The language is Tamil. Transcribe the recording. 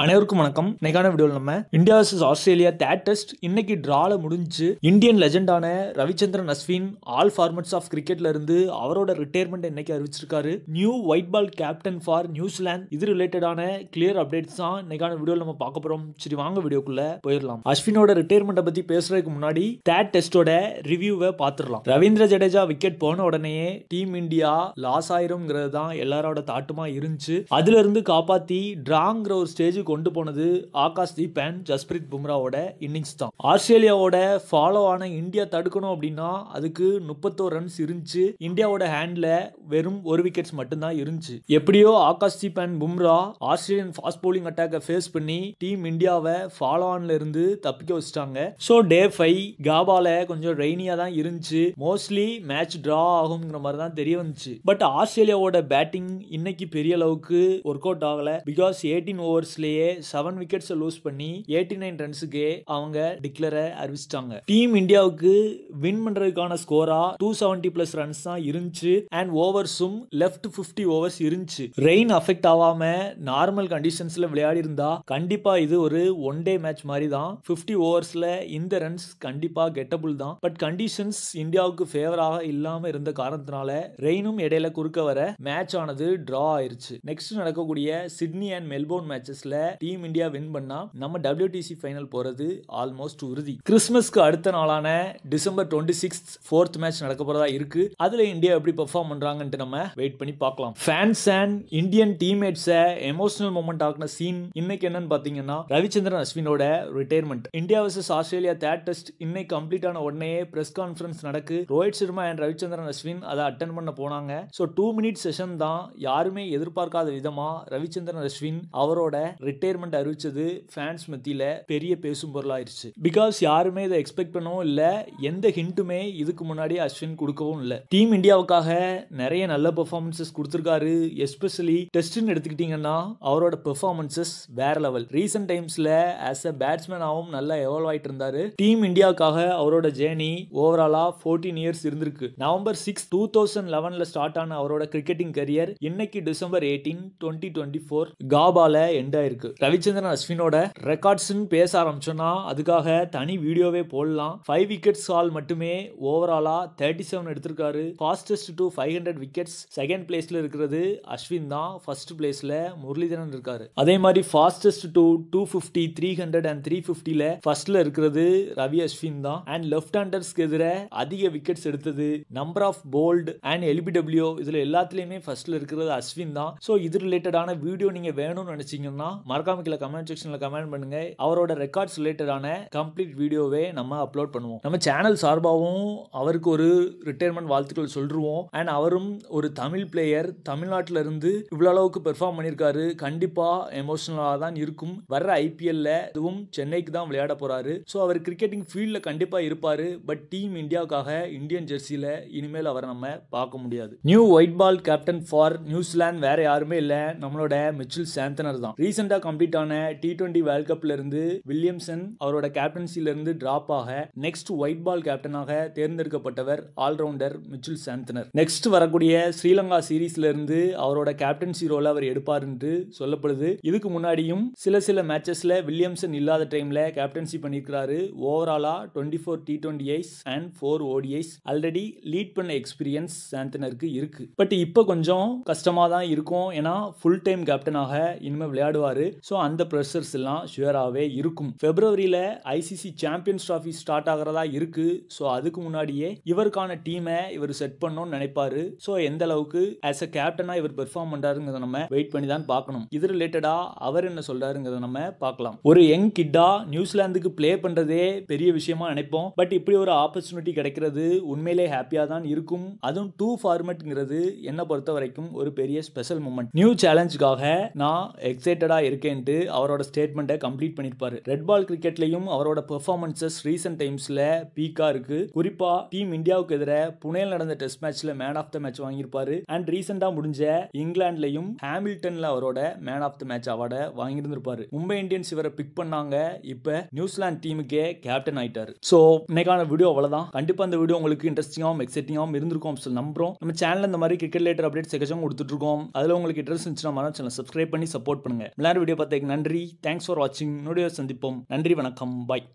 அனைவருக்கும் வணக்கம். இன்னைக்கான வீடியோவில் நம்ம India vs Australia third test இன்னைக்கு டிரால முடிஞ்சு இந்தியன் லெஜெண்டான Ravichandran Ashwin all formats of கிரிக்கெட்ல இருந்து அவரோட ரிட்டையர்மெண்ட் இன்னைக்கு அறிவிச்சிருக்காரு. New white ball captain for New Zealand. இது ரிலேட்டடான கிளியர் அப்டேட்ஸ் தான் இன்னைக்கான வீடியோவில் நம்ம பார்க்க போறோம். சரி வாங்க வீடியோக்குள்ள போயிடலாம். அஸ்வினோட ரிட்டையர்மெண்ட்டை பத்தி பேசுறதுக்கு முன்னாடி தேர்ட் டெஸ்டோட ரிவ்யூவை பார்த்துடலாம். ரவீந்திர ஜடேஜா விக்கெட் போன உடனே டீம் இந்தியா லாஸ் ஆயிரும்ங்கிறது தான் எல்லாரோட தாட்டுமா இருந்துச்சு. அதுல இருந்து காப்பாத்தி டிராங்கிற ஒரு ஸ்டேஜ் கொண்டு போனது ஆகாஷ்தீப் அண்ட் ஜஸ்பிரீத் பும்ராவோட இன்னிங்ஸ் தான். ஆஸ்திரேலியாவோட ஃபாலோ ஆன இந்தியா தடுக்கணும் அப்படின்னா அதுக்கு 31 ரன்ஸ் இருந்துச்சு. இந்தியாவோட ஹேண்ட்ல வெறும் ஒரு விக்கெட்ஸ் மட்டும்தான் இருந்துச்சு. எப்படியோ Akashdeep and Bumrah Australian fast bowling அட்டாக்கை ஃபேஸ் பண்ணி டீம் இந்தியாவை ஃபாலோ ஆன்ல இருந்து தப்பிக்க வச்சிட்டாங்க. ஸோ டே 5 காபால கொஞ்சம் ரெய்னியா தான் இருந்துச்சு. மோஸ்ட்லி மேட்ச் டிரா ஆகுங்கிற மாதிரி தான் தெரிய வந்துச்சு. பட் ஆஸ்திரேலியாவோட பேட்டிங் இன்னைக்கு பெரிய அளவுக்கு ஒர்க் அவுட் ஆகல. பிகாஸ் 18 ஓவர்ஸ்லயே 7 விக்கெட்ஸ் லூஸ் பண்ணி 89 ரன்ஸுக்கு அவங்க டிக்ளரை அறிவிச்சிட்டாங்க. டீம் இந்தியாவுக்கு வின் பண்றதுக்கான ஸ்கோரா 270 பிளஸ் ரன்ஸ் தான் இருந்துச்சு. அண்ட் ஓவர்ஸும் லெஃப்ட் 50 ஓவர்ஸ் இருந்துச்சு. ரெயின் அஃபெக்ட் ஆகாம நார்மல் கண்டிஷன்ஸ்ல விளையாடி இருந்தா கண்டிப்பா இது ஒரு ஒன் டே மேட்ச் மாதிரி தான். 50 ஓவர்ஸ்ல இந்த ரன்ஸ் கண்டிப்பா கெட்டபிள் தான். பட் கண்டிஷன்ஸ் இந்தியாவுக்கு ஃபேவராக இல்லாம இருந்த காரணத்தினால ரெயினும் இடையில குறுக்க வர மேட்ச் ஆனது டிரா ஆயிருச்சு. நெக்ஸ்ட் நடக்கக்கூடிய சிட்னி அண்ட் மெல்போர்ன் மேட்சஸ்ல டீம் இந்தியா வின் பண்ணா நம்ம WTC ஃபைனல் போறது ஆல்மோஸ்ட் உறுதி. கிறிஸ்மஸ்க்கு அடுத்த நாளான டிசம்பர் 26 4th மேட்ச் நடக்க போறதா இருக்கு. அதுல இந்தியா எப்படி பெர்ஃபார்ம் பண்றாங்கன்னு நம்ம வெயிட் பண்ணி பார்க்கலாம். ஃபேன்ஸ் அண்ட் இந்தியன் டீம்மேட்ஸை எமோஷனல் மொமெண்ட் ஆகின சீன் இன்னைக்கு என்னன்னு பாத்தீங்கன்னா ரவிச்சந்திரன் அஸ்வினோட retirement. India vs Australia third test இன்னைக்கு கம்ப்ளீட் ஆன உடனே பிரஸ் கான்ஃபரன்ஸ் நடக்கு. ரோஹித் சர்மா அண்ட் ரவிச்சந்திரன் அஸ்வின் அதை அட்டென்ட் பண்ண போனாங்க. ஸோ 2 மினிட் செஷன் தான். யாருமே எதிர்பார்க்காத விதமா ரவிச்சந்திரன் அஸ்வின் அவரோட ரிட்டையர்மெண்ட் அறிவிச்சது ஃபேன்ஸ் மத்தியில பெரிய பேசும் பொருளாயிருச்சு. பிகாஸ் யாருமே இதை எக்ஸ்பெக்ட் பண்ணவும் இல்ல. எந்த ஹிண்ட்டுமே இதுக்கு முன்னாடி அஸ்வின் கொடுக்கவும் இல்ல. டீம் இந்தியாவுக்காக நிறைய நல்ல பெர்ஃபார்மன்சஸ் கொடுத்திருக்காரு. எஸ்பெஷலி டெஸ்ட்னு எடுத்துக்கிட்டீங்கன்னா அவரோட பெர்ஃபார்மன்சஸ் வேற லெவல். ரீசன்ட் டைம்ஸ்ல ஆஸ் அ பேட்ஸ்மேனாவும் நல்லா எவால்வ் ஆயிட்டு இருந்தாரு. டீம் இந்தியாவுக்காக அவரோட ஜேர்னி ஓவராலா 14 இயர்ஸ் இருந்திருக்கு. நவம்பர் 6 2011ல ஸ்டார்ட் ஆன அவரோட கிரிக்கெட்டிங் கரியர் இன்னைக்கு டிசம்பர் 18 2024 காபால எண்ட் ஆயிருக்கு. ரவிச்சந்திரன் அஸ்வினோட ரெக்கார்ட்ஸ் பேச ஆரம்பிச்சோம்னா அதுக்காக தனி வீடியோவே போடலாம். 5 விக்கெட்ஸ் ஆல் மட்டுமே ஓவராலா 37 எடுத்திருக்காரு. ஃபாஸ்டஸ்ட் டு 500 விக்கெட்ஸ் செகண்ட் பிளேஸ்ல இருக்கிறது அஸ்வின் தான். ஃபர்ஸ்ட் பிளேஸ்ல முரளிதரன் இருக்காரு. அதே மாதிரி ஃபாஸ்டஸ்ட் டு 250 300 அண்ட் 350ல ஃபர்ஸ்ட்ல இருக்கிறது ரவி அஸ்வின் தான். அண்ட் லெஃப்ட் ஹேண்டர்ஸ்க்கு எதிர அதிக விக்கெட்ஸ் எடுத்தது number of bowled and LBW இதுல எல்லாத்துலயுமே ஃபர்ஸ்ட்ல இருக்கிறது அஸ்வின் தான். சோ இது ரிலேட்டடான வீடியோ நீங்க வேணும்னு நினைச்சீங்கன்னா மறக்காம கீழ கமெண்ட் செக்ஷன்ல கமெண்ட் பண்ணுங்க. அவரோட ரெக்கார்ட்ஸ் ரிலேட்டடான கம்ப்ளீட் வீடியோவே நம்ம அப்லோட் பண்ணுவோம். நம்ம சேனல் சார்பாகவும் அவருக்கு ஒரு ரிட்டையர்மெண்ட் வாழ்த்துக்கள் சொல்றோம். அண்ட் அவரும் ஒரு தமிழ் பிளேயர், தமிழ்நாட்டில இருந்து இவ்வளவு அளவுக்கு பெர்ஃபார்ம் பண்ணிருக்காரு. கண்டிப்பா எமோஷனலா தான் இருக்கும். வர்ற IPLல அதுவும் சென்னைக்கு தான் விளையாட போறாரு. சோ அவர் கிரிக்கெட்டிங் ஃபீல்ட்ல கண்டிப்பா இருப்பாரு. பட் டீம் இந்தியாவுக்காக இந்தியன் ஜெர்சியில இனிமேல் அவரை நம்ம பார்க்க முடியாது. New white ball captain for New Zealand வேற யாருமே இல்ல, நம்மளோட மிச்சல் சாந்தனர் தான். ரீசெண்டா கம்ப்ளீட் ஆன T20 வேர்ல்ட் கப்ல இருந்து வில்லியம்சன் அவரோட கேப்டன்சில இருந்து டிராப் ஆக நெக்ஸ்ட் ஒயிட் பால் கேப்டனாக தேர்ந்தெடுக்கப்பட்டவர் ஆல்ரவுண்டர் மிச்சல் சாந்தனர். நெக்ஸ்ட் வரக்கூடிய ஸ்ரீலங்கா சீரீஸ்ல இருந்து அவரோட கேப்டன்சி ரோல அவர் எடுப்பார் என்று சொல்லப்படுது. இதுக்கு முன்னாடியும் சில மேட்சஸ்ல வில்லியம்சன் இல்லாத டைம்ல கேப்டன்சி பண்ணிருக்காரு. ஓவராலா 24 T20s and 4 ODIs already lead பண்ண எக்ஸ்பீரியன்ஸ் சாந்தனருக்கு இருக்கு. பட் இப்போ கொஞ்சம் கஷ்டமா தான் இருக்கும். ஏன்னா ஃபுல் டைம் கேப்டனாக இனிமே விளையாடுவாரு. சோ அந்த பிரஷர்ஸ் எல்லாம் ஷுவராகவே இருக்கும். பிப்ரவரியில ICC சாம்பியன்ஸ் டிராஃபி ஸ்டார்ட் ஆகிறதா இருக்கு. சோ அதுக்கு முன்னாடியே இவருக்கான டீமை இவர் செட் பண்ணணும்னு நினைப்பாரு. சோ எந்த அளவுக்கு ஆஸ் அ கேப்டனா இவர் பெர்ஃபார்ம் பண்றாருங்கிறத நம்ம வெயிட் பண்ணி தான் பார்க்கணும். இது ரிலேட்டடா அவர் என்ன சொல்றாருங்கிறத நம்ம பார்க்கலாம். ஒரு யங் கிட்டா நியூசிலாந்துக்கு பிளே பண்றதே பெரிய விஷயமா நினைப்போம். பட் இப்படி ஒரு ஆப்பர்ச்சுனிட்டி கிடைக்கிறது உண்மையிலே ஹாப்பியா தான் இருக்கும். அதுவும் 2 ஃபார்மேட்ங்கிறது என்ன பொறுத்த வரைக்கும் ஒரு பெரிய ஸ்பெஷல் மூமெண்ட். நியூ சேலஞ்சுக்காக நான் எக்ஸைட்டடா இருக்கேன்ட்டு அவரோட ஸ்டேட்மெண்ட்டை கம்ப்ளீட் பண்ணிருப்பாரு. ரெட் பால் கிரிக்கெட்லயும் அவரோட பெர்ஃபார்மன்சஸ் ரீசன்ட் டைம்ஸ்ல பீக்கா இருக்கு. குறிப்பா டீம் இந்தியாவுக்கு எதிர புனேல நடந்த டெஸ்ட் மேட்ச்ல மேன் ஆஃப் த மேட்ச் வாங்கியிருப்பாரு. அண்ட் ரீசெண்டா முடிஞ்ச இங்கிலாந்துலயும் ஹாமில்டன்ல அவரோட மேன் ஆஃப் த மேட்ச் அவார்டை வாங்கியிருந்திருப்பாரு. மும்பை இந்தியன்ஸ் இவரை பிக் பண்ணாங்க. இப்ப நியூசிலாந்து டீமுக்கே கேப்டன் ஆயிட்டாரு. சோ இன்னைக்கான வீடியோ அவ்வளவுதான். கண்டிப்பா இந்த வீடியோ உங்களுக்கு இன்ட்ரெஸ்டிங்காவும் எக்ஸைட்டிங்காவும் இருந்திருக்கும் நம்புறோம். நம்ம சேனல்ல இந்த மாதிரி கிரிக்கெட் ரிலேட்டட் அப்டேட்ஸ் எக்கச்சக்கம் கொடுத்துட்டு இருக்கோம். அதுல உங்களுக்கு இன்ட்ரெஸ்ட் இருந்துச்சுன்னா சேனல் சப்ஸ்கிரைப் பண்ணி சப்போர்ட் பண்ணுங்க. விளையாட வீடியோ வீடியோ பார்த்ததுக்கு நன்றி. தேங்க்ஸ் ஃபார் வாட்சிங். இன்னொரு சந்திப்போம். நன்றி, வணக்கம், பாய்.